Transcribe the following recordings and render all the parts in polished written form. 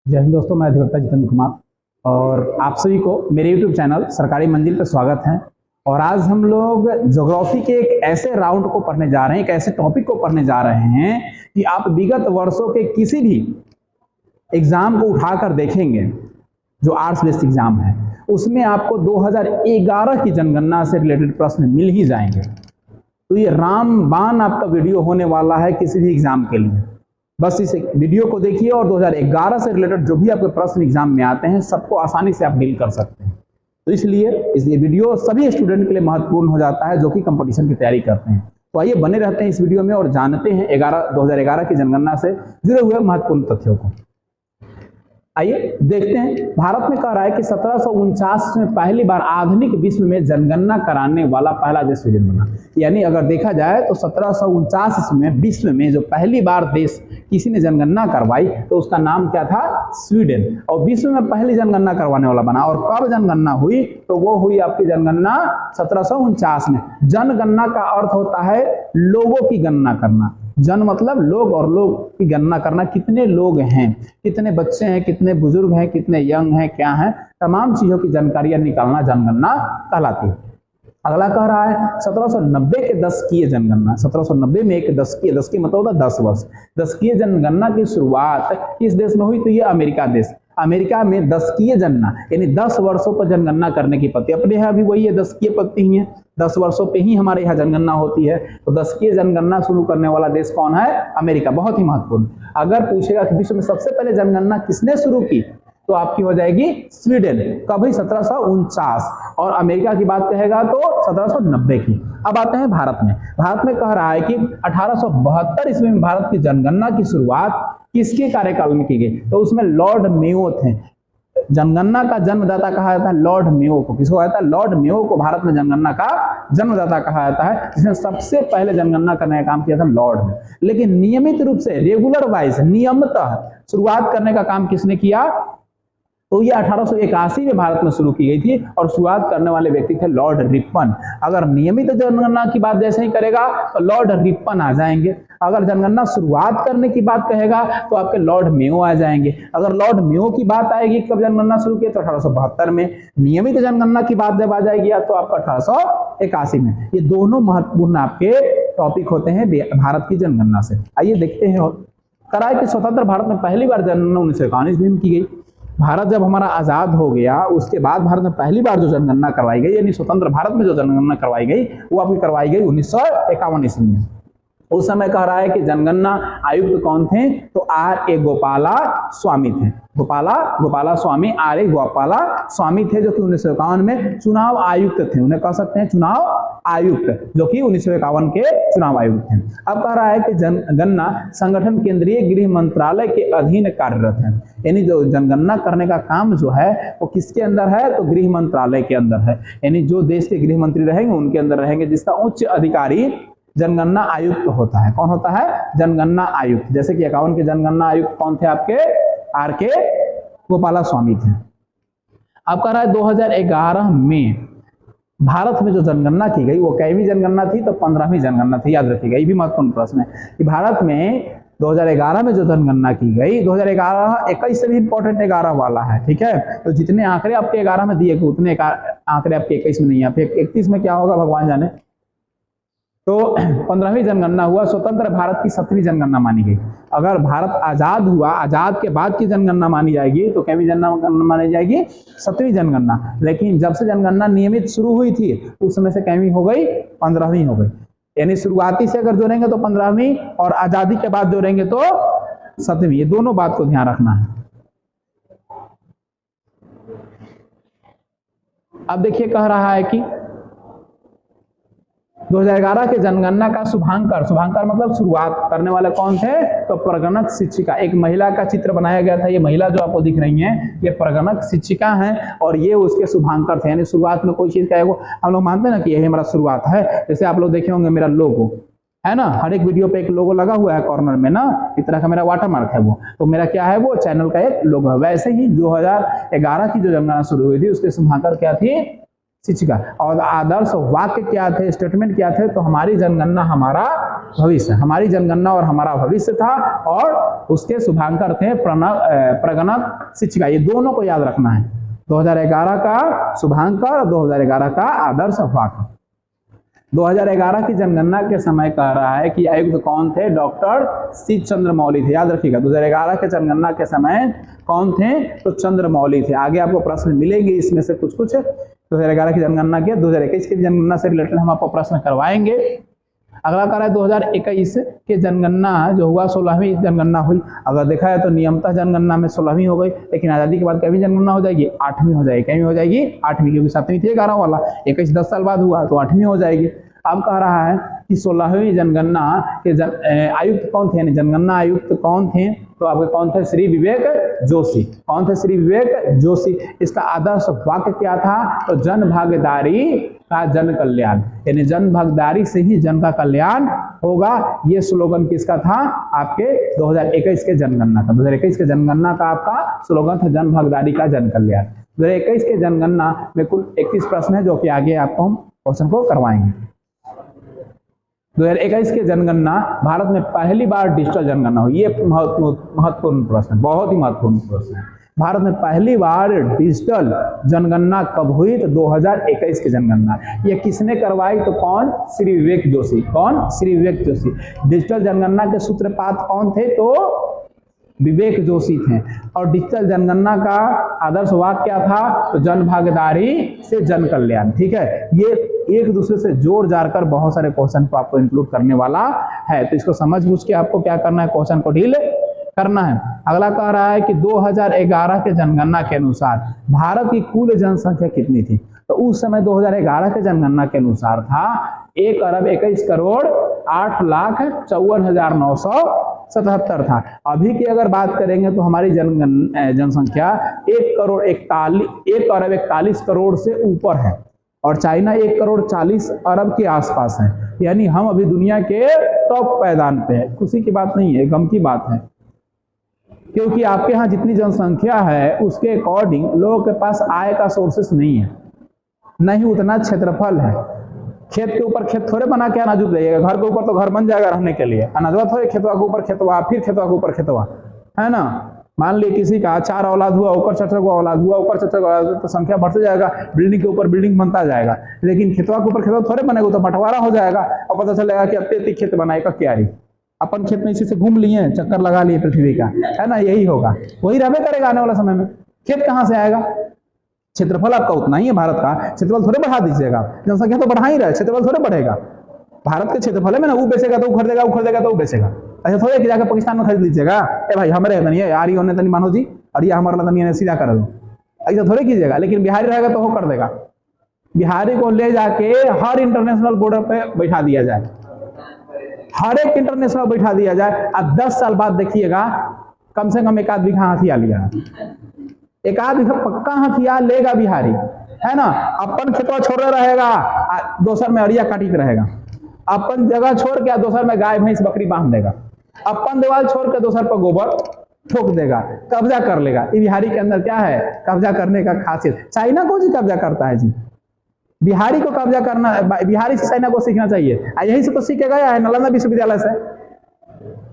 जय हिंद दोस्तों, मैं अधिवक्ता जितेंद्र कुमार और आप सभी को मेरे YouTube चैनल सरकारी मंजिल पर स्वागत है। और आज हम लोग ज्योग्राफी के एक ऐसे राउंड को पढ़ने जा रहे हैं, एक ऐसे टॉपिक को पढ़ने जा रहे हैं कि आप विगत वर्षों के किसी भी एग्जाम को उठाकर देखेंगे जो आर्ट्स बेस्ड एग्जाम है, उसमें आपको 2011 की जनगणना से रिलेटेड प्रश्न मिल ही जाएंगे। तो ये रामबाण आपका वीडियो होने वाला है किसी भी एग्जाम के लिए। बस इस वीडियो को देखिए और 2011 से रिलेटेड जो भी आपके प्रश्न एग्जाम में आते हैं सबको आसानी से आप डील कर सकते हैं। तो इसलिए ये वीडियो सभी स्टूडेंट के लिए महत्वपूर्ण हो जाता है जो कि कंपटीशन की तैयारी करते हैं। तो आइए बने रहते हैं इस वीडियो में और जानते हैं 2011 की जनगणना से जुड़े हुए महत्वपूर्ण तथ्यों को। आइए देखते हैं। भारत में कह रहा है कि 1749 में पहली बार आधुनिक विश्व में जनगणना कराने वाला पहला देश स्वीडन बना। यानी अगर देखा जाए तो 1749 में विश्व में जो पहली बार देश किसी ने जनगणना करवाई तो उसका नाम क्या था? स्वीडन। और विश्व में पहली जनगणना करवाने वाला बना। और कब जनगणना हुई? तो वो हुई आपकी जनगणना 1749 में। जनगणना का अर्थ होता है लोगों की गणना करना। जन मतलब लोग और लोग की गणना करना, कितने लोग हैं, कितने बच्चे हैं, कितने बुजुर्ग हैं, कितने यंग हैं, क्या हैं, तमाम चीजों की जानकारियां निकालना जनगणना कहलाती है। अगला कह रहा है 1790 के दशकीय जनगणना। 1790 में एक दशकीय मतलब होता है 10 वर्ष। दशकीय जनगणना की शुरुआत किस देश में हुई? तो ये अमेरिका देश। अमेरिका में दशकीय जनगणना यानी 10 वर्षों पर जनगणना करने की पद्धति। अपने यहाँ भी वही है, दशकीय पद्धति ही है, 10 वर्षों पे ही हमारे यहाँ जनगणना होती है। तो दशकीय जनगणना शुरू करने वाला देश कौन है? अमेरिका। बहुत ही महत्वपूर्ण। अगर पूछेगा कि विश्व में सबसे पहले जनगणना किसने शुरू की तो आपकी हो जाएगी स्वीडन। कभी 1749। और अमेरिका की बात कहेगा तो 1790 की। अब आते हैं भारत में। भारत में कह रहा है कि 1872 ईस्वी में भारत की जनगणना की शुरुआत किसके कार्यकाल में की गई? तो उसमें लॉर्ड मेयो थे। जनगणना का जन्मदाता कहा जाता है लॉर्ड मेयो को। किसको कहा जाता है? लॉर्ड मेयो को भारत में जनगणना का जन्मदाता कहा जाता है, जिसने सबसे पहले जनगणना करने का काम किया था लॉर्ड ने। लेकिन नियमित रूप से रेगुलर वाइज नियमितः शुरुआत करने का काम किसने किया? तो ये 1881 में भारत में शुरू की गई थी और शुरुआत करने वाले व्यक्ति थे लॉर्ड रिपन। अगर नियमित जनगणना की बात जैसे ही करेगा तो लॉर्ड रिपन आ जाएंगे। अगर जनगणना शुरुआत करने की बात कहेगा तो आपके लॉर्ड मेयो आ जाएंगे। अगर लॉर्ड मेयो की बात आएगी कब जनगणना शुरू की तो 1872 में। नियमित जनगणना की बात जब आ जाएगी तो आपका 1881 में। ये दोनों महत्वपूर्ण आपके टॉपिक होते हैं भारत की जनगणना से। आइए देखते हैं। और कराए कि स्वतंत्र भारत में पहली बार जनगणना 1951 ईस्वी में की गई। भारत जब हमारा आजाद हो गया उसके बाद भारत में पहली बार जो जनगणना करवाई गई यानी स्वतंत्र भारत में जो जनगणना करवाई गई वो आपकी करवाई गई 1951 ईस्वी में। उस समय कह रहा है कि जनगणना आयुक्त कौन थे? तो R.A. गोपाला स्वामी थे। गोपाला स्वामी R.A. गोपाला स्वामी थे जो कि 1951 में चुनाव आयुक्त थे। उन्हें कह सकते हैं चुनाव आयुक्त, जो कि 1951 के चुनाव आयुक्त थे। अब कह रहा है कि जनगणना संगठन केंद्रीय गृह मंत्रालय के अधीन कार्यरत है। यानी जो जनगणना करने का काम जो है वो किसके अंदर है? तो गृह मंत्रालय के अंदर है। यानी जो देश के गृह मंत्री रहेंगे उनके अंदर रहेंगे, जिसका उच्च अधिकारी जनगणना आयुक्त होता है। कौन होता है? जनगणना आयुक्त। जैसे कि 51 के जनगणना आयुक्त कौन थे? आपके R.K. गोपाला स्वामी थे। अब कह रहा है 2011 में भारत में जो जनगणना की गई वो कैवीं जनगणना थी? तो 15वीं जनगणना थी। याद रखिएगा, ये भी महत्वपूर्ण प्रश्न है कि भारत में 2011 में जो जनगणना की गई, 2011 21 से भी इंपॉर्टेंट 11 वाला है, ठीक है। तो जितने आंकड़े आपके 11 में दिए गए उतने आंकड़े आपके 21 में नहीं है। फिर 31 में क्या होगा भगवान जाने। तो 15वीं जनगणना हुआ। स्वतंत्र भारत की 7वीं जनगणना मानी गई। अगर भारत आजाद हुआ, आजाद के बाद की जनगणना मानी जाएगी तो कैवीं जनगणना मानी जाएगी? 7वीं जनगणना। लेकिन जब से जनगणना नियमित शुरू हुई थी उस समय से कैवीं हो गई? 15वीं हो गई। यानी शुरुआती से अगर जोड़ेंगे तो 15वीं और आजादी के बाद जोड़ेंगे तो 7वीं। ये दोनों बात को ध्यान रखना है। अब देखिए कह रहा है कि 2011 के जनगणना का शुभांकर मतलब शुरुआत करने वाले कौन थे? तो प्रगणक शिक्षिका। एक महिला का चित्र बनाया गया था। ये महिला जो आपको दिख रही हैं ये प्रगणक शिक्षिका हैं और ये उसके शुभांकर थे। यानी शुरुआत में कोई चीज का हम लोग मानते हैं ना कि यही हमारा शुरुआत है। जैसे आप लोग देखे होंगे मेरा लोगो है ना, हर एक वीडियो पे एक लोगो लगा हुआ है कॉर्नर में ना, इस तरह का मेरा वाटरमार्क है वो। तो मेरा क्या है? वो चैनल का एक लोगो है। वैसे ही 2011 की जो जनगणना शुरू हुई थी उसके शुभांकर क्या थी? शिक्षिका। और आदर्श वाक्य क्या थे? स्टेटमेंट क्या थे? तो हमारी जनगणना हमारा भविष्य, हमारी जनगणना और हमारा भविष्य था, और उसके शुभांकर थे प्रगणक शिक्षिका। ये दोनों को याद रखना है, 2011 का शुभांकर और 2011 का आदर्श वाक्य। 2011 की जनगणना के समय कह रहा है कि आयुक्त कौन थे, डॉक्टर सी चंद्रमौली थे। याद रखिएगा 2011 के जनगणना के समय कौन थे, तो चंद्रमौली थे। आगे आपको प्रश्न मिलेंगे इसमें से कुछ 2011 की जनगणना के, 2021 की जनगणना से रिलेटेड हम आपको प्रश्न करवाएंगे। अगला कह रहा है 2021 के जनगणना जो हुआ 16वीं जनगणना हुई। अगर देखा है तो नियमतः जनगणना में 16वीं हो गई, लेकिन आज़ादी के बाद कभी जनगणना हो जाएगी, 8वीं हो जाएगी। कभी हो जाएगी 8वीं, क्योंकि 7वीं थी 11 वाला, 21 10 साल बाद हुआ तो 8वीं हो जाएगी। अब कह रहा है कि 16वीं जनगणना के आयुक्त कौन थे, यानी जनगणना आयुक्त कौन थे, तो आपके कौन थे, श्री विवेक जोशी। कौन थे, श्री विवेक जोशी। इसका आदर्श वाक्य क्या था, तो जन भागीदारी का जन कल्याण, यानी जन भागीदारी से ही जन का कल्याण होगा। ये स्लोगन किसका था, आपके 2021 के जनगणना का। 2021 के जनगणना का आपका स्लोगन था जन भागीदारी का जन कल्याण। 2021 के जनगणना में कुल 21 प्रश्न है, जो कि आगे आपको हम क्वेश्चन को करवाएंगे। 2021 के जनगणना, भारत में पहली बार डिजिटल जनगणना हुई। ये महत्वपूर्ण प्रश्न है, बहुत ही महत्वपूर्ण प्रश्न है। भारत में पहली बार डिजिटल जनगणना कब हुई, तो 2021 की जनगणना। ये किसने करवाई, तो कौन, श्री विवेक जोशी। कौन, श्री विवेक जोशी। डिजिटल जनगणना के सूत्रपात कौन थे, तो विवेक जोशी थे। और डिजिटल जनगणना का आदर्श वाक्य क्या था, तो जन भागीदारी से जन कल्याण। ठीक है, ये एक दूसरे से जोड़ जाड़ कर बहुत सारे क्वेश्चन को आपको इंक्लूड करने वाला है, तो इसको समझ बूझ के आपको क्या करना है, क्वेश्चन को डील करना है। अगला कह रहा है कि 2011 के जनगणना के अनुसार भारत की कुल जनसंख्या कितनी थी, तो उस समय 2011 के जनगणना के अनुसार था 1,21,08,54,977 था। अभी की अगर बात करेंगे तो हमारी जनसंख्या 1,41 करोड़ से ऊपर है, और चाइना 1,40,00,000,000 के आसपास है। यानी हम अभी दुनिया के टॉप पैदान पे है। खुशी की बात नहीं है, गम की बात है, क्योंकि आपके यहाँ जितनी जनसंख्या है उसके अकॉर्डिंग लोगों के पास आय का सोर्सेस नहीं है, नहीं उतना क्षेत्रफल है। खेत के ऊपर खेत थोड़े बना के अनाज उगाइएगा, घर के ऊपर तो घर बन जाएगा रहने के लिए, अनाजवा थोड़े खेतवा के ऊपर खेतवा, फिर खेतवा के ऊपर खेतवा, है ना। मान ली किसी का 4 औलाद हुआ, ऊपर 4 औलाद हुआ, ऊपर 4 औलाद, तो संख्या बढ़ते जाएगा, बिल्डिंग के ऊपर बिल्डिंग बनता जाएगा। लेकिन खेतवा के ऊपर खेतवा थोड़े बनेगा, तो बंटवारा हो जाएगा और पता चलेगा कि अत्ते खेत बनाएगा क्यारी। अपन खेत में इसी से घूम लिए, चक्कर लगा लिए पृथ्वी का, है ना, यही होगा, वही रहबे करेगा आने वाला समय में। खेत कहाँ से आएगा, क्षेत्रफल आपका उतना ही है भारत का, क्षेत्रफल थोड़े बढ़ा दीजिएगा, जनसंख्या तो बढ़ा ही रहा है, क्षेत्रफल थोड़े बढ़ेगा। भारत के क्षेत्रफल में ना, वो बेचेगा तो वो खरीदेगा, वो खरीदेगा तो वो बेचेगा। ऐसा थोड़े कि जाकर पाकिस्तान में खरीद लीजिएगा, ए भाई हमारे तनी यार ये तनी मानो जी, और ये हमारा तनी सीधा कर दो, ऐसा थोड़े कीजिएगा। लेकिन बिहारी रहेगा तो वो कर देगा। बिहारी को ले जाके हर इंटरनेशनल बॉर्डर पे बैठा दिया जाए, हर एक इंटरनेशनल बैठा दिया जाए, अब 10 साल बाद देखिएगा कम से कम 1 बीघा हथियार लिया, 1 बीघा पक्का हथियार लेगा बिहारी, है ना। अपन खेतवा छोड़ रहेगा, दोसर में अड़िया काटित रहेगा, अपन जगह छोड़ के दोसर में गाय भैंस बकरी बांध देगा, अपन दीवार छोड़ के दोसर पर गोबर ठोक देगा, कब्जा कर लेगा। ये बिहारी के अंदर क्या है, कब्जा करने का खासियत। चाइना को जी कब्जा करता है जी, बिहारी को कब्जा करना, बिहारी से चाइना को सीखना चाहिए। यही से तो सीख के गया है नालंदा विश्वविद्यालय से,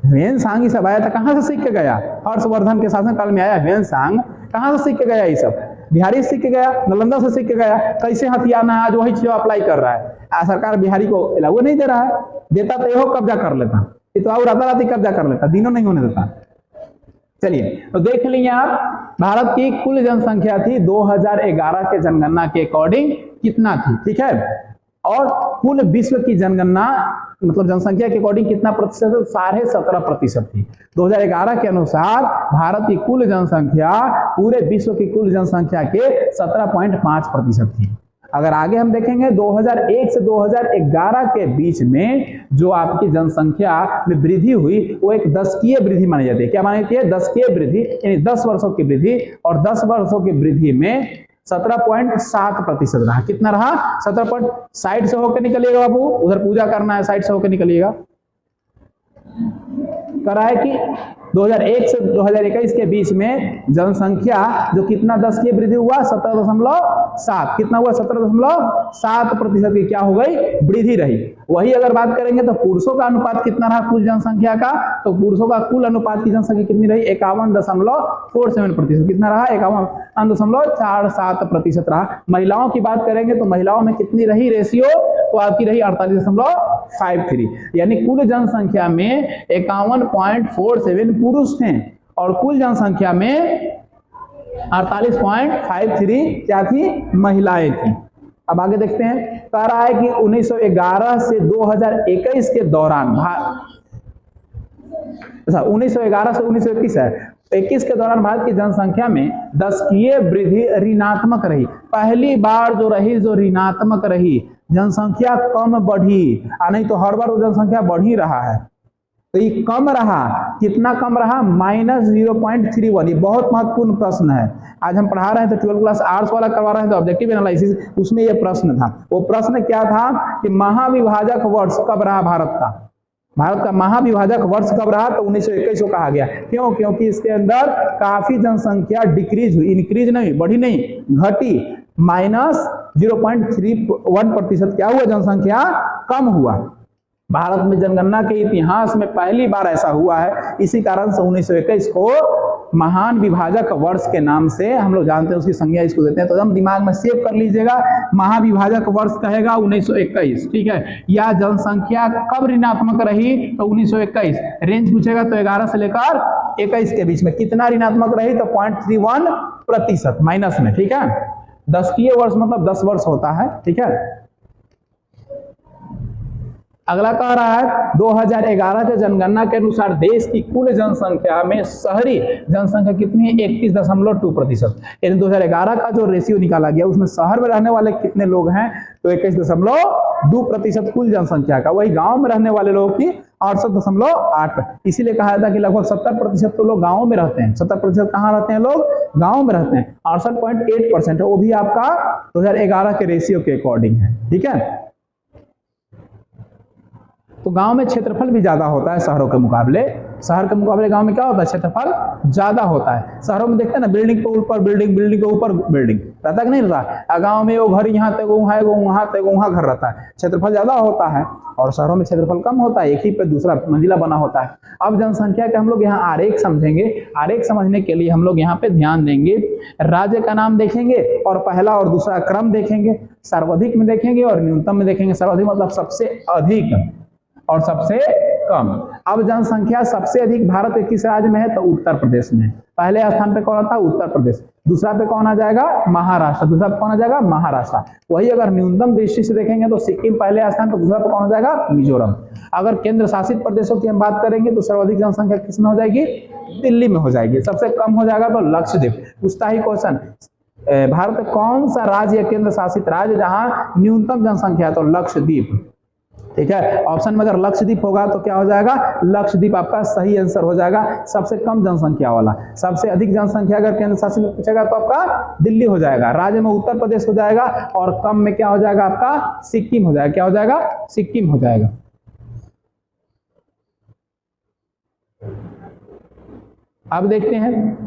ह्वेनसांग सब आया था, कहाँ से सीख के गया, हर्षवर्धन के शासन काल में आया ह्वेनसांग, कहाँ से सीख के गया, ये सब बिहारी से सीख के गया, नालंदा से सीख के गया। कैसे हथियार है, आज वही चीज अप्लाई कर रहा है। सरकार बिहारी को अलाउ नहीं दे रहा है, देता तो यहो कब्जा कर लेता, ये तो और राताराती कब्जा कर लेता, दिनों नहीं होने देता। चलिए तो देख लीजिए आप, भारत की कुल जनसंख्या थी 2011 के जनगणना के अकॉर्डिंग कितना थी, ठीक है। और कुल विश्व की जनगणना मतलब जनसंख्या के अकॉर्डिंग कितना प्रतिशत, 17.5% थी। 2011 के अनुसार भारत की कुल जनसंख्या पूरे विश्व की कुल जनसंख्या के 17.5% थी। अगर आगे हम देखेंगे 2001 से 2011 के बीच में जो आपकी जनसंख्या में वृद्धि हुई वो एक दशकीय वृद्धि मानी जाती है। क्या मानी जाती है, दशकीय वृद्धि, यानी 10 वर्षों की वृद्धि, और 10 वर्षों की वृद्धि में 17.7% रहा। कितना रहा, 17. साइड से होकर निकलिएगा बाबू, उधर पूजा करना है, साइड से होकर निकलिएगा। कह रहा है कि 2001 से 2021 के बीच में जनसंख्या जो कितना 10 की वृद्धि हुआ, 17.7, कितना हुआ, 17.7% की क्या हो गई, वृद्धि रही। वही अगर बात करेंगे तो पुरुषों का अनुपात कितना रहा कुल जनसंख्या का, तो पुरुषों का कुल अनुपात की जनसंख्या कितनी रही 51.47%। कितना रहा 51.47% रहा। महिलाओं की बात करेंगे तो महिलाओं में कितनी रही रेशियो, तो आपकी रही 48.53, यानी कुल जनसंख्या में 51.47 पुरुष थे और कुल जनसंख्या में 48.53 क्या थी, महिलाएं थी। अब आगे देखते हैं, कह रहा है कि 1911 से 2021 के दौरान 1911 से 1921 है, 21 के दौरान भारत की जनसंख्या में दशकीय वृद्धि ऋणात्मक रही। पहली बार जो रही, जो ऋणात्मक रही, जनसंख्या कम बढ़ी, नहीं तो हर बार वो जनसंख्या बढ़ ही रहा है, तो ये कम रहा। कितना कम रहा, -0.31। ये बहुत महत्वपूर्ण प्रश्न है। आज हम पढ़ा रहे हैं तो 12 क्लास आर्ट्स वाला करवा रहे हैं तो ऑब्जेक्टिव एनालिसिस, उसमें ये प्रश्न था। वो प्रश्न क्या था कि महाविभाजक वर्ष कब रहा भारत का, भारत का महाविभाजक वर्ष कब रहा, तो 1921 को कहा गया। क्यों, क्योंकि इसके अंदर काफी जनसंख्या डिक्रीज हुई, इंक्रीज नहीं, बढ़ी नहीं, घटी, -0.31% क्या हुआ, जनसंख्या कम हुआ। भारत में जनगणना के इतिहास में पहली बार ऐसा हुआ है, इसी कारण से 1921 को महान विभाजक वर्ष के नाम से हम लोग जानते हैं, उसकी संज्ञा इसको देते हैं। तो हम दिमाग में सेव कर लीजिएगा, महाविभाजक वर्ष कहेगा 1921, ठीक है। या जनसंख्या कब ऋणात्मक रही, तो 1921। रेंज पूछेगा तो 11 से लेकर 21 के बीच में कितना ऋणात्मक रही, तो 0.31% माइनस में, ठीक है। दशकीय वर्ष मतलब 10 वर्ष होता है, ठीक है। अगला कह रहा है 2011 के जनगणना के अनुसार देश की कुल जनसंख्या में शहरी जनसंख्या कितनी है, 31.2%। यानी 2011 का जो रेशियो निकाला गया उसमें शहर में रहने वाले कितने लोग हैं, तो 21.2% कुल जनसंख्या का। वही गांव में रहने वाले लोगों की 68.8। इसीलिए कहा जाता है कि लगभग 70% तो लोग गाँव में रहते हैं। 70% कहाँ रहते हैं लोग, गाँव में रहते हैं। 68.8% है, वो भी आपका 2011 के रेशियो के अकॉर्डिंग है, ठीक है। तो गांव में क्षेत्रफल भी ज्यादा होता है शहरों के मुकाबले। शहर के मुकाबले गांव में क्या होता है, क्षेत्रफल ज्यादा होता है। शहरों में देखते हैं ना, बिल्डिंग के ऊपर बिल्डिंग, बिल्डिंग के ऊपर बिल्डिंग रहता है कि नहीं रहता। गांव में वो घर यहाँ तक वहाँ है, वहाँ तक वहाँ घर रहता है, क्षेत्रफल ज्यादा होता है। और शहरों में क्षेत्रफल कम होता है, एक ही पे दूसरा मंजिला बना होता है। अब जनसंख्या के हम लोग यहाँ आरेख समझेंगे। आरेख समझने के लिए हम लोग यहाँ पे ध्यान देंगे, राज्य का नाम देखेंगे और पहला और दूसरा क्रम देखेंगे, सर्वाधिक में देखेंगे और न्यूनतम में देखेंगे। सर्वाधिक मतलब सबसे अधिक और सबसे कम। अब जनसंख्या सबसे अधिक भारत के किस राज्य में है, तो उत्तर प्रदेश में। पहले स्थान पे कौन था, उत्तर प्रदेश। दूसरा पे कौन आ जाएगा, महाराष्ट्र। दूसरा पे कौन आ जाएगा, महाराष्ट्र। वही अगर न्यूनतम दृष्टि से देखेंगे तो सिक्किम पहले स्थान पर, दूसरा पे कौन आ जाएगा, मिजोरम। अगर केंद्र शासित प्रदेशों की हम बात करेंगे तो सर्वाधिक जनसंख्या किसमें हो जाएगी, दिल्ली में हो जाएगी। सबसे कम हो जाएगा तो लक्षद्वीप। पूछता ही क्वेश्चन, भारत में कौन सा राज्य या केंद्र शासित राज्य जहां न्यूनतम जनसंख्या है, तो लक्षद्वीप, ठीक है। ऑप्शन में अगर लक्षद्वीप होगा तो क्या हो जाएगा, लक्षद्वीप आपका सही आंसर हो जाएगा। सबसे कम जनसंख्या वाला। सबसे अधिक जनसंख्या अगर केंद्र शासित में पूछेगा तो आपका दिल्ली हो जाएगा। राज्य में उत्तर प्रदेश हो जाएगा और कम में क्या हो जाएगा, आपका सिक्किम हो जाएगा। क्या हो जाएगा, सिक्किम हो जाएगा। अब देखते हैं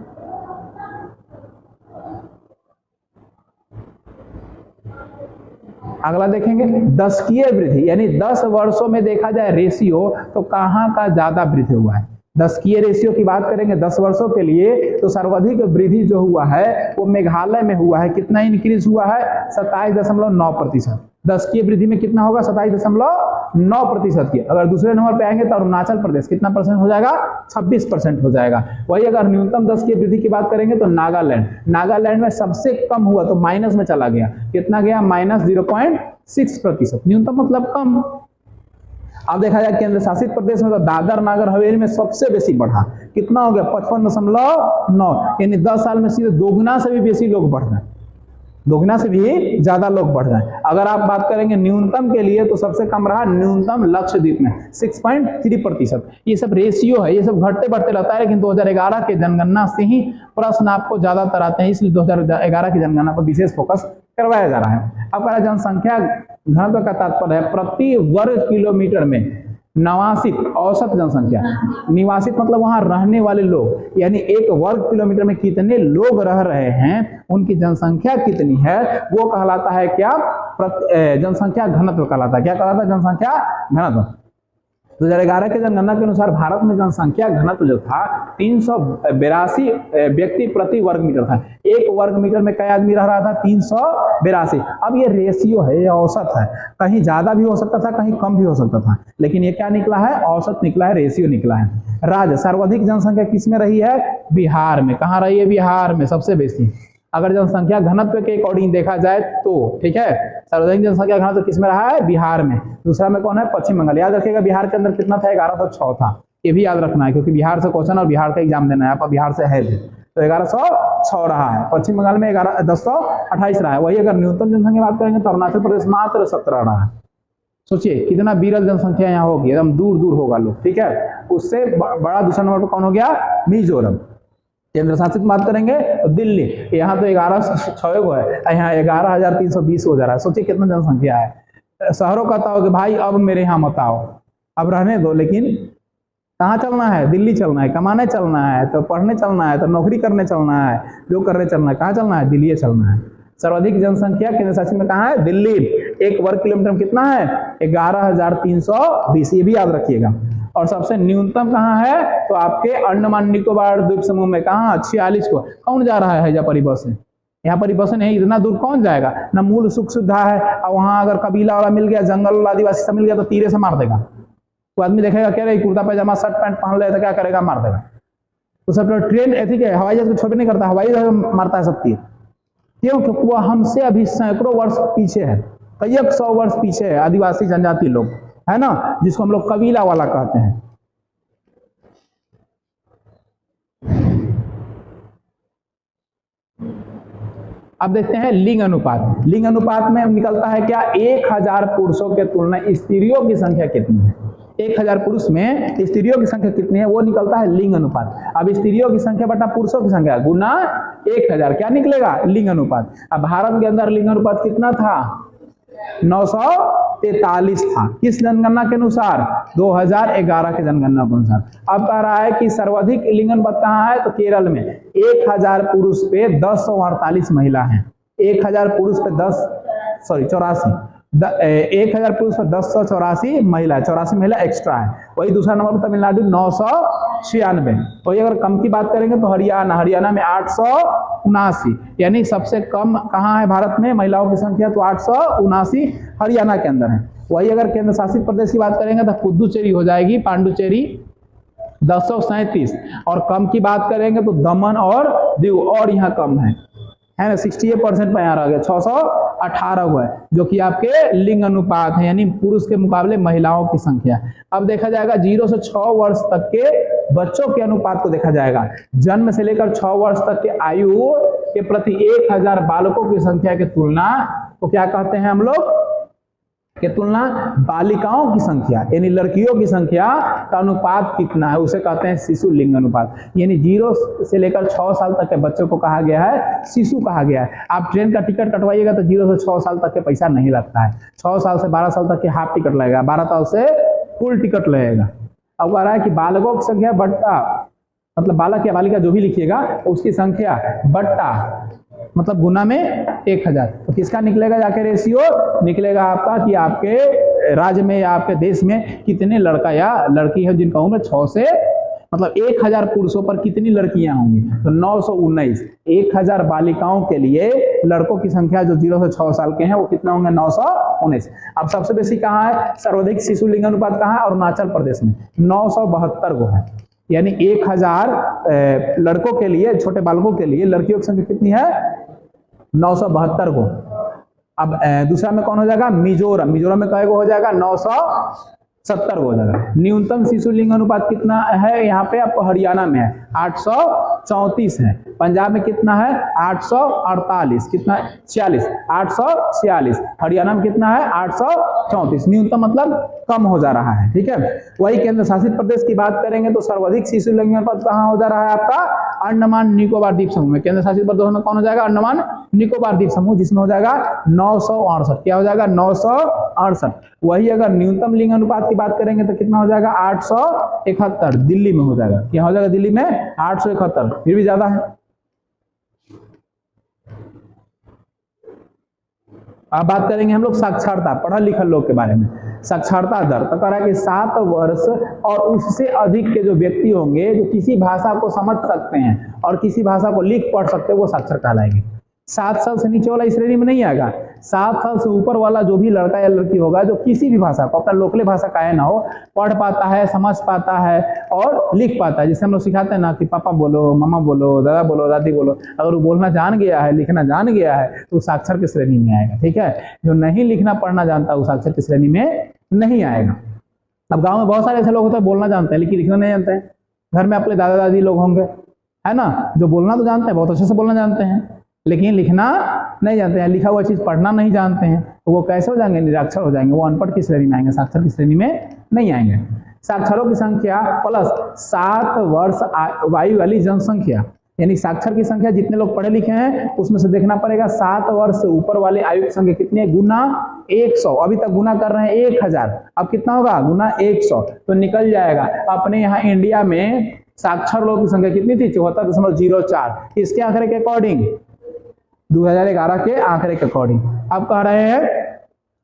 अगला, देखेंगे दशकीय वृद्धि, यानी 10 वर्षों में देखा जाए रेशियो तो कहां का ज्यादा वृद्धि हुआ है। दशकीय रेशियो की बात करेंगे 10 वर्षों के लिए तो सर्वाधिक वृद्धि जो हुआ है वो मेघालय में हुआ है। कितना इंक्रीज हुआ है, 27.9%। दशकीय वृद्धि में कितना होगा, 27.9% की। अगर दूसरे नंबर पे आएंगे तो अरुणाचल प्रदेश कितना परसेंट हो जाएगा, 26% हो जाएगा। वही अगर न्यूनतम दशकीय वृद्धि की बात करेंगे तो नागालैंड, नागालैंड में सबसे कम हुआ तो माइनस में चला गया। कितना गया, -0.6%। न्यूनतम मतलब कम। अब देखा जाए केंद्र शासित प्रदेश में तो दादर नागर हवेली में सबसे बेसी बढ़ा। कितना हो गया, 55.9, यानी 10 साल में सीधे दोगुना से भी बेसी लोग बढ़ गए, दोगुना से भी ज्यादा लोग बढ़ गए। अगर आप बात करेंगे न्यूनतम के लिए तो सबसे कम रहा न्यूनतम लक्षद्वीप में 6.3%। ये सब रेशियो है, ये सब घटते बढ़ते रहता है, लेकिन 2011 के जनगणना से ही प्रश्न आपको ज्यादातर आते हैं, इसलिए 2011 की जनगणना पर विशेष फोकस करवाया जा रहा है। अब जनसंख्या घनत्व का तात्पर्य है प्रति वर्ग किलोमीटर में निवासित औसत जनसंख्या। निवासित मतलब वहां रहने वाले लोग, यानी एक वर्ग किलोमीटर में कितने लोग रह रहे हैं, उनकी जनसंख्या कितनी है, वो कहलाता है क्या, जनसंख्या घनत्व कहलाता है। क्या कहलाता है? जनसंख्या घनत्व। 2011 के जनगणना के अनुसार भारत में जनसंख्या घनत्व जो था 382 व्यक्ति प्रति वर्ग मीटर था। एक वर्ग मीटर में कई आदमी रह रहा था? 382। अब ये रेशियो है, ये औसत है, कहीं ज्यादा भी हो सकता था, कहीं कम भी हो सकता था, लेकिन ये क्या निकला है? औसत निकला है, रेशियो निकला है। राज्य सर्वाधिक जनसंख्या किस में रही है? बिहार में। कहाँ रही है? बिहार में सबसे बेसी। अगर जनसंख्या घनत्व के अकॉर्डिंग देखा जाए तो, ठीक है, सर्वाधिक जनसंख्या घनत्व किस में रहा है? बिहार में। दूसरा में कौन है? पश्चिम बंगाल। याद रखिएगा बिहार के अंदर कितना था? 1106 था। ये भी याद रखना है क्योंकि बिहार से क्वेश्चन और बिहार का एग्जाम देना है, आप बिहार से है तो 1106 रहा है। पश्चिम बंगाल में 1028 रहा है। वही अगर न्यूनतम जनसंख्या बात करेंगे तो अरुणाचल प्रदेश मात्र 17 रहा है। सोचिए कितना विरल जनसंख्या यहाँ होगी, एकदम दूर दूर होगा लोग, ठीक है। उससे बड़ा दूसरा नंबर पर कौन हो गया? मिजोरम। केंद्र शासित बात करेंगे तो दिल्ली, यहाँ तो 1106 को है, यहाँ 11,320 हो जा रहा है। सोचिए कितना जनसंख्या है। शहरों कहता हो कि भाई अब मेरे यहाँ मत आओ, अब रहने दो, लेकिन कहाँ चलना है? दिल्ली चलना है, कमाने चलना है, तो पढ़ने चलना है, तो नौकरी करने चलना है, जो करने चलना है, कहाँ चलना है? दिल्ली चलना है। सर्वाधिक जनसंख्या केंद्र शासित में कहाँ है? दिल्ली। एक वर्ग किलोमीटर में कितना है? 11,320, ये भी याद रखिएगा। और सबसे न्यूनतम कहाँ है? तो आपके अंडमान निकोबार द्वीप समूह में। कहाँ? 46 को। कौन जा रहा है? परिबस से। यहाँ परिबस नहीं, इतना दूर कौन जाएगा? ना मूल सुख सुविधा है, और वहां अगर कबीला वाला मिल गया, जंगल वाला आदिवासी से मिल गया तो तीरे से मार देगा। तो आदमी देखेगा कह रहे कुर्ता पैजामा शर्ट पैंट पहन ले तो क्या करेगा? मार देगा। तो सब ट्रेन ठीक है, हवाई जहाज को छोड़ नहीं करता, हवाई जहाज मारता है सब तीर। क्यों? क्योंकि वह हमसे अभी सैकड़ों वर्ष पीछे है, कई 100 वर्ष पीछे है। आदिवासी जनजाति लोग है ना, जिसको हम लोग कबीला वाला कहते हैं। अब देखते हैं लिंग अनुपात। लिंग अनुपात में निकलता है क्या? 1000 पुरुषों के तुलना स्त्रियों की संख्या कितनी है? 1000 पुरुष में स्त्रियों की संख्या कितनी है, वो निकलता है लिंग अनुपात। अब स्त्रियों की संख्या बटा पुरुषों की संख्या गुना 1000, क्या निकलेगा? लिंग अनुपात। अब भारत के अंदर लिंग अनुपात कितना था? 943 था। किस जनगणना के अनुसार? 2011 के जनगणना के अनुसार। अब कह रहा है कि सर्वाधिक लिंग अनुपात कहाँ है? तो केरल में 1000 पुरुष पे 1048 महिला हैं। 1000 पुरुष पे 84 1000 पुरुष पर 1084 महिला, 84 महिला एक्स्ट्रा है। वही दूसरा नंबर पर तमिलनाडु 996। वही अगर कम की बात करेंगे तो हरियाणा में 879, यानी सबसे कम कहाँ है भारत में महिलाओं की संख्या? तो 879 हरियाणा के अंदर है। वही अगर केंद्र शासित प्रदेश की बात करेंगे तो पुदुचेरी हो जाएगी, पांडुचेरी 1037। और कम की बात करेंगे तो दमन और दीव, और यहाँ कम है ना, 68% पर यहाँ रह गया, 618 हुआ है, जो कि आपके लिंग अनुपात है, यानी पुरुष के मुकाबले महिलाओं की संख्या। अब देखा जाएगा 0 से 6 वर्ष तक के बच्चों के अनुपात को देखा जाएगा। जन्म से लेकर 6 वर्ष तक के आयु के प्रति 1000 बालकों की संख्या की तुलना को क्या कहते हैं हम लोग? के तुलना बालिकाओं की संख्या, यानी लड़कियों की संख्या का अनुपात कितना है, उसे कहते हैं शिशु लिंग अनुपात। यानी 0 से लेकर 6 साल तक के बच्चों को कहा गया है शिशु कहा गया है। आप ट्रेन का टिकट कटवाइएगा तो 0 से 6 साल तक के पैसा नहीं लगता है, 6 साल से 12 साल तक के हाफ टिकट लगेगा, 12 साल से फुल टिकट लगेगा। अब कह रहा है कि बालकों की संख्या बट्टा, मतलब बालक या बालिका जो भी लिखिएगा उसकी संख्या बट्टा मतलब गुना में 1000। तो किसका निकलेगा जाके रेशियो? निकलेगा आपका कि आपके राज्य में या आपके देश में कितने लड़का या लड़की है जिनका उम्र 6 से मतलब 1000 पुरुषों पर कितनी लड़कियां होंगी? तो 919। 1000 बालिकाओं के लिए लड़कों की संख्या जो 0 से 6 साल के हैं वो कितना होंगे? 919। अब सबसे बेसी कहाँ है? सर्वाधिक शिशु लिंग अनुपात कहाँ है? अरुणाचल प्रदेश में 972 को है। यानी 1000 लड़कों के लिए, छोटे बालकों के लिए लड़कियों की संख्या कितनी है? 972 को। अब दूसरा में कौन हो जाएगा? मिजोरम। मिजोरम में कई को हो जाएगा? 970 हो जाएगा। न्यूनतम शिशु लिंग अनुपात कितना है? यहाँ पे आपको हरियाणा में है 834 है। पंजाब में कितना है? 848। कितना? 46। 846। हरियाणा में कितना है? 834। न्यूनतम मतलब कम हो जा रहा है, ठीक है। वही केंद्र शासित प्रदेश की बाबात करेंगे तो सर्वाधिक शिशु लिंग अनुपात कहाँ हो जा रहा है आपका? अंडमान निकोबार द्वीप समूह में। केंद्र शासित प्रदेश में कौन हो जाएगा? अंडमान निकोबार द्वीप समूह, जिसमें हो जाएगा 968। क्या हो जाएगा? 968। वही अगर न्यूनतम लिंग अनुपात की बात करेंगे तो कितना हो जाएगा? 871। दिल्ली में हो जाएगा। क्या हो जाएगा? दिल्ली में 871, फिर भी ज्यादा है। अब बात करेंगे हम लोग साक्षरता, पढ़ल लिखल लोग के बारे में। साक्षरता दर तो कह रहा है कि 7 वर्ष और उससे अधिक के जो व्यक्ति होंगे जो किसी भाषा को समझ सकते हैं और किसी भाषा को लिख पढ़ सकते हैं वो साक्षर कहलाएंगे। 7 साल से नीचे वाला इस श्रेणी में नहीं आएगा। 7 साल से ऊपर वाला जो भी लड़का या लड़की होगा जो किसी भी भाषा को, अपना लोकल भाषा का है ना हो, पढ़ पाता है, समझ पाता है और लिख पाता है। जैसे हम लोग सिखाते हैं ना कि पापा बोलो, मामा बोलो, दादा बोलो, दादी बोलो, अगर वो बोलना जान गया है, लिखना जान गया है तो साक्षर की श्रेणी में आएगा। ठीक है, जो नहीं लिखना पढ़ना जानता वो साक्षर की श्रेणी में नहीं आएगा। अब गाँव में बहुत सारे ऐसे लोग होते हैं बोलना जानते हैं लेकिन लिखना नहीं जानते हैं। घर में अपने दादा दादी लोग होंगे, है ना, जो बोलना तो जानते हैं, बहुत अच्छे से बोलना जानते हैं लेकिन लिखना नहीं जानते हैं, लिखा हुआ चीज पढ़ना नहीं जानते हैं, तो वो कैसे हो जाएंगे? निरक्षर हो जाएंगे, वो अनपढ़ की श्रेणी में आएंगे, साक्षर की श्रेणी में नहीं आएंगे। साक्षरों की संख्या प्लस 7 वर्ष आयु वाली जनसंख्या, यानी साक्षर की संख्या जितने लोग पढ़े लिखे हैं उसमें से देखना पड़ेगा 7 वर्ष से ऊपर वाले आयु की संख्या कितनी है, गुना 100। अभी तक गुना कर रहे हैं 1000, अब कितना होगा? गुना 100, तो निकल जाएगा। अपने यहाँ इंडिया में साक्षर लोगों की संख्या कितनी थी? 74.04। इसके आंकड़े के अकॉर्डिंग, 2011 के आंकड़े के अकॉर्डिंग। अब कह रहे हैं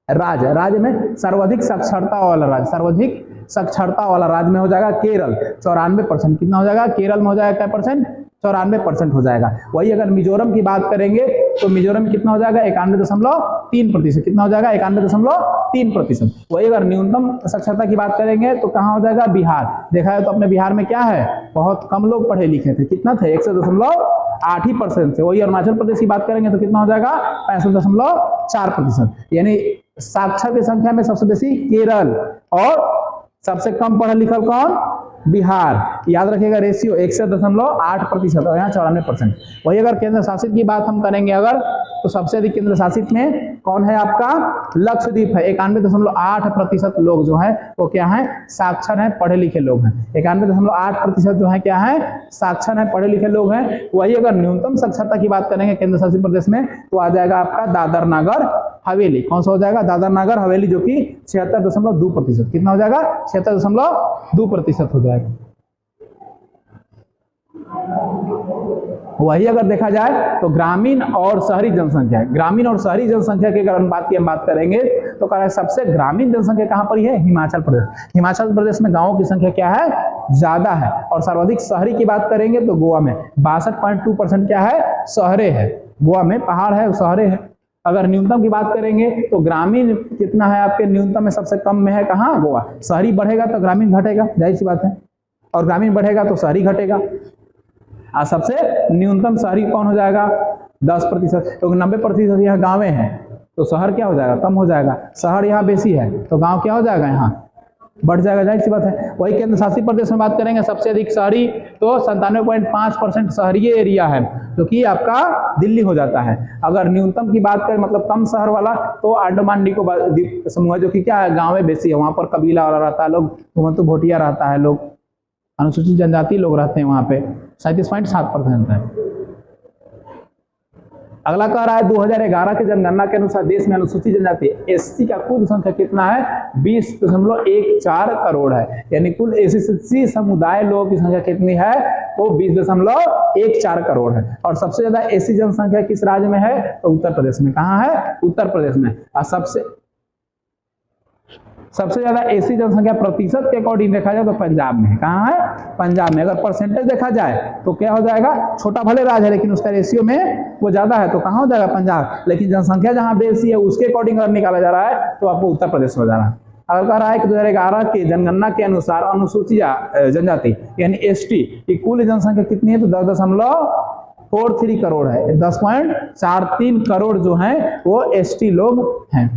राज्य में सर्वाधिक साक्षरता वाला राज्य, सर्वाधिक साक्षरता वाला राज्य में हो जाएगा केरल, 94%। कितना हो जाएगा? केरल में हो जाएगा क्या परसेंट? 94% हो जाएगा। वही अगर मिजोरम की बात करेंगे तो मिजोरम में कितना हो जाएगा? 91.3%। कितना हो जाएगा? 91.3%। वही अगर न्यूनतम साक्षरता की बात करेंगे तो कहाँ हो जाएगा? बिहार। देखा है तो अपने बिहार में क्या है? बहुत कम लोग पढ़े लिखे थे। कितना थे? 61.8% से। वही अरुणाचल प्रदेश की बात करेंगे तो कितना हो जाएगा? 65.4%। यानी साक्षर की संख्या में सबसे बेसी केरल और सबसे कम पढ़ा लिखा कौन? बिहार। याद रखिएगा रेशियो 61.8% और यहाँ 94%। वही अगर केंद्र शासित की बात हम करेंगे अगर, तो सबसे अधिक केंद्र शासित में कौन है आपका? लक्षद्वीप है। 91.8% लोग जो है वो क्या है? साक्षर हैं, पढ़े लिखे लोग हैं। 91.8% जो है क्या है? साक्षर हैं, पढ़े लिखे लोग हैं। वही अगर न्यूनतम साक्षरता की बात करेंगे केंद्र शासित प्रदेश में तो आ जाएगा आपका दादर नागर हवेली। कौन सा हो जाएगा? दादर नागर हवेली, जो कि 76.2%। कितना हो जाएगा? 76.2% हो जाएगा। वही अगर देखा जाए तो ग्रामीण और शहरी जनसंख्या, ग्रामीण और शहरी जनसंख्या के अगर अनुपात की हम बात करेंगे तो कह रहा है सबसे ग्रामीण जनसंख्या कहां पर है? हिमाचल प्रदेश। हिमाचल प्रदेश में गांवों की संख्या क्या है? ज्यादा है। और सर्वाधिक शहरी की बात करेंगे तो गोवा में 62.2% क्या है? शहरे है। गोवा में पहाड़ है, शहरे है। अगर न्यूनतम की बात करेंगे तो ग्रामीण कितना है आपके? न्यूनतम में सबसे कम में है कहाँ? गोवा। शहरी बढ़ेगा तो ग्रामीण घटेगा, जाहिर सी बात है, और ग्रामीण बढ़ेगा तो शहरी घटेगा। और सबसे न्यूनतम शहरी कौन हो जाएगा? 10%, क्योंकि 90% यहाँ गाँव है तो शहर क्या हो जाएगा? कम हो जाएगा। शहर यहाँ बेसी है तो गाँव क्या हो जाएगा? यहाँ बढ़ जाएगा, जाहिर सी बात है। वही केंद्र शासित प्रदेश में बात करेंगे सबसे अधिक शहरी तो 97.5% शहरी एरिया है, जो कि आपका दिल्ली हो जाता है। अगर न्यूनतम की बात करें मतलब कम शहर वाला तो अंडमान निकोबार समूह, जो कि क्या है? गाँव में बेसी है, वहाँ पर कबीला वाला रहता है, लोग घुमंतु भोटिया रहता है, लोग अनुसूचित जनजाति लोग रहते हैं वहाँ पे, 37.7% है। अगला कह रहा है 2011 के जनगणना के अनुसार देश में अनुसूचित जनजाति एससी का कुल संख्या कितना है? 20.14 करोड़ है। यानी कुल एससी समुदाय लोगों की संख्या कितनी है? वो 20.14 करोड़ है। और सबसे ज्यादा एससी जनसंख्या किस राज्य में है? तो उत्तर प्रदेश में। कहाँ है? उत्तर प्रदेश में। और सबसे ज्यादा एससी जनसंख्या प्रतिशत के अकॉर्डिंग देखा जाए तो पंजाब में है। कहाँ है? पंजाब में। अगर परसेंटेज देखा जाए तो क्या हो जाएगा? छोटा भले राज्य है लेकिन उसका रेशियो में वो ज्यादा है तो कहाँ हो जाएगा? पंजाब। लेकिन जनसंख्या जहाँ बेसी है उसके अकॉर्डिंग अगर निकाला जा रहा है तो आपको उत्तर प्रदेश हो जा रहा है। अगर कह रहा है कि 2011 के जनगणना के अनुसार अनुसूचित जनजाति यानी एसटी की कुल जनसंख्या कितनी है? तो 10.43 करोड़ है। 10.43 करोड़ जो है वो एसटी लोग हैं।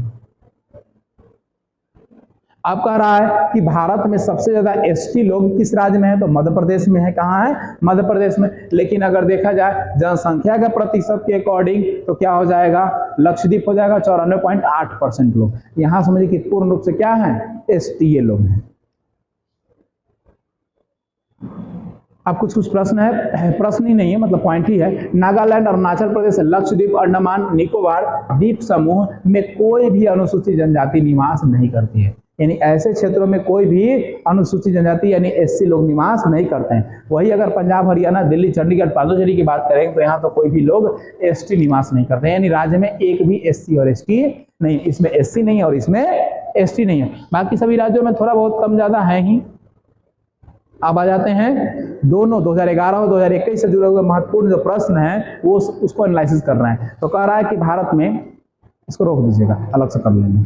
अब कह रहा है कि भारत में सबसे ज्यादा एसटी लोग किस राज्य में है? तो मध्य प्रदेश में है। कहाँ है? मध्य प्रदेश में। लेकिन अगर देखा जाए जनसंख्या के प्रतिशत के अकॉर्डिंग तो क्या हो जाएगा? लक्षद्वीप हो जाएगा 94.8% लोग। यहां समझिए कि पूर्ण रूप से क्या है? एसटी लोग हैं। अब कुछ प्रश्न है, प्रश्न ही नहीं है मतलब पॉइंट ही है। नागालैंड, अरुणाचल प्रदेश, लक्षद्वीप, अंडमान निकोबार द्वीप समूह में कोई भी अनुसूचित जनजाति निवास नहीं करती है। यानी ऐसे क्षेत्रों में कोई भी अनुसूचित जनजाति यानी एससी लोग निवास नहीं करते हैं। वही अगर पंजाब, हरियाणा, दिल्ली, चंडीगढ़, पांडुचेरी की बात करें तो यहाँ तो कोई भी लोग एसटी निवास नहीं करते हैं। यानी राज्य में एक भी एससी और एसटी नहीं, इसमें एससी नहीं और इसमें एसटी नहीं है। बाकी सभी राज्यों में थोड़ा बहुत कम ज्यादा है ही। अब आ जाते हैं दोनों 2011 और 2021 से जुड़े हुए महत्वपूर्ण जो प्रश्न है वो उसको एनालिसिस कर रहे हैं। तो कह रहा है कि भारत में, इसको रोक दीजिएगा, अलग से कर लेंगे।